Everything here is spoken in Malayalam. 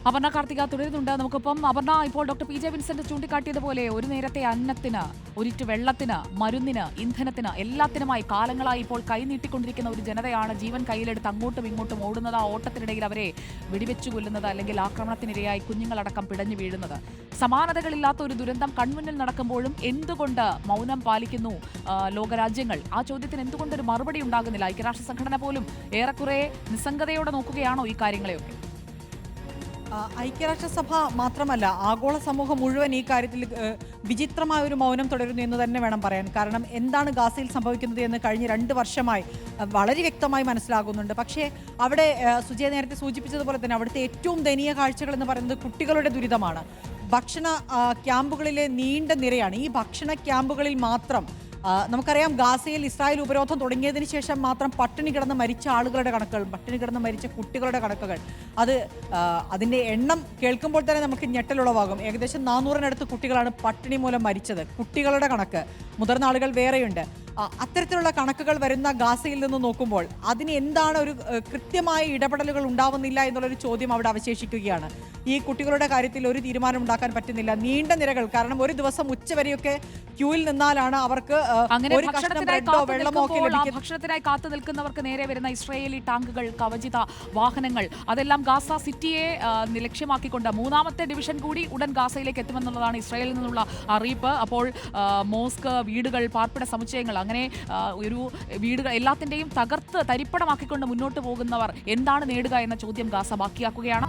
അപർണ കാർത്തിക തുടരുന്നുണ്ട്. നമുക്കിപ്പം അപർണ, ഇപ്പോൾ ഡോക്ടർ പി ജെ വിൻസെന്റ് ചൂണ്ടിക്കാട്ടിയതുപോലെ ഒരു നേരത്തെ അന്നത്തിന്, ഒരിറ്റ് വെള്ളത്തിന്, മരുന്നിന്, ഇന്ധനത്തിന്, എല്ലാത്തിനുമായി കാലങ്ങളായി ഇപ്പോൾ കൈനീട്ടിക്കൊണ്ടിരിക്കുന്ന ഒരു ജനതയാണ് ജീവൻ കയ്യിലെടുത്ത് അങ്ങോട്ടും ഇങ്ങോട്ടും ഓടുന്നത്. ആ ഓട്ടത്തിനിടയിൽ അവരെ വെടിവെച്ചു കൊല്ലുന്നത്, അല്ലെങ്കിൽ ആക്രമണത്തിനിരയായി കുഞ്ഞുങ്ങളടക്കം പിടഞ്ഞു വീഴുന്നത്. സമാനതകളില്ലാത്ത ഒരു ദുരന്തം കൺമുന്നിൽ നടക്കുമ്പോഴും എന്തുകൊണ്ട് മൗനം പാലിക്കുന്നു ലോകരാജ്യങ്ങൾ? ആ ചോദ്യത്തിന് എന്തുകൊണ്ടൊരു മറുപടി ഉണ്ടാകുന്നില്ല? ഐക്യരാഷ്ട്ര സംഘടന പോലും ഏറെക്കുറെ നിസ്സംഗതയോടെ നോക്കുകയാണോ ഈ കാര്യങ്ങളെയൊക്കെ? ഐക്യരാഷ്ട്രസഭ മാത്രമല്ല, ആഗോള സമൂഹം മുഴുവൻ ഈ കാര്യത്തിൽ വിചിത്രമായ ഒരു മൗനം തുടരുന്നു എന്ന് തന്നെ വേണം പറയാൻ. കാരണം എന്താണ് ഗാസയിൽ സംഭവിക്കുന്നത് എന്ന് കഴിഞ്ഞ 2 വർഷമായി വളരെ വ്യക്തമായി മനസ്സിലാകുന്നുണ്ട്. പക്ഷേ അവിടെ സുജയ നേരത്തെ സൂചിപ്പിച്ചതുപോലെ തന്നെ അവിടുത്തെ ഏറ്റവും ദയനീയ കാഴ്ചകൾ എന്ന് പറയുന്നത് കുട്ടികളുടെ ദുരിതമാണ്. ഭക്ഷണ ക്യാമ്പുകളിലെ നീണ്ട നിരയാണ്. ഈ ഭക്ഷണ ക്യാമ്പുകളിൽ മാത്രം നമുക്കറിയാം, ഗാസയിൽ ഇസ്രായേൽ ഉപരോധം തുടങ്ങിയതിന് ശേഷം മാത്രം പട്ടിണി കിടന്ന് മരിച്ച ആളുകളുടെ കണക്കുകൾ, പട്ടിണി കിടന്ന് മരിച്ച കുട്ടികളുടെ കണക്കുകൾ, അതിൻ്റെ എണ്ണം കേൾക്കുമ്പോൾ തന്നെ നമുക്ക് ഞെട്ടലുളവാകും. ഏകദേശം 400-നടുത്ത് കുട്ടികളാണ് പട്ടിണി മൂലം മരിച്ചത്. കുട്ടികളുടെ കണക്ക്, മുതിർന്ന ആളുകൾ വേറെയുണ്ട്. അത്തരത്തിലുള്ള കണക്കുകൾ വരുന്ന ഗാസയിൽ നിന്ന് നോക്കുമ്പോൾ അതിന് എന്താണ് ഒരു കൃത്യമായ ഇടപെടലുകൾ ഉണ്ടാവുന്നില്ല എന്നുള്ളൊരു ചോദ്യം അവിടെ അവശേഷിക്കുകയാണ്. ഈ കുട്ടികളുടെ കാര്യത്തിൽ ഒരു തീരുമാനം ഉണ്ടാക്കാൻ പറ്റുന്നില്ല. നീണ്ട നിരകൾ, കാരണം ഒരു ദിവസം ഉച്ചവരെയൊക്കെ ക്യൂവിൽ നിന്നാലാണ് അവർക്ക് ഒരു കഷ്ണം ബ്രെഡോ വെള്ളമോ ഒക്കെ ലഭിക്കുന്നത്. ഭക്ഷണത്തിനായി കാത്തു നിൽക്കുന്നവർക്ക് നേരെ വരുന്ന ഇസ്രായേലി ടാങ്കുകൾ, കവചിത വാഹനങ്ങൾ, അതെല്ലാം ഗാസ സിറ്റിയെ ലക്ഷ്യമാക്കിക്കൊണ്ട് 3ാമത്തെ ഡിവിഷൻ കൂടി ഉടൻ ഗാസയിലേക്ക് എത്തുമെന്നുള്ളതാണ് ഇസ്രായേലിൽ നിന്നുള്ള അറിയിപ്പ്. അപ്പോൾ മോസ്ക്, വീടുകൾ, പാർപ്പിട സമുച്ചയങ്ങൾ, അങ്ങനെ ഒരു വീടുകൾ എല്ലാത്തിൻ്റെയും തകർത്ത് തരിപ്പണമാക്കിക്കൊണ്ട് മുന്നോട്ട് പോകുന്നവർ എന്താണ് നേടുക എന്ന ചോദ്യം ഗാസ ബാക്കിയാക്കുകയാണ്.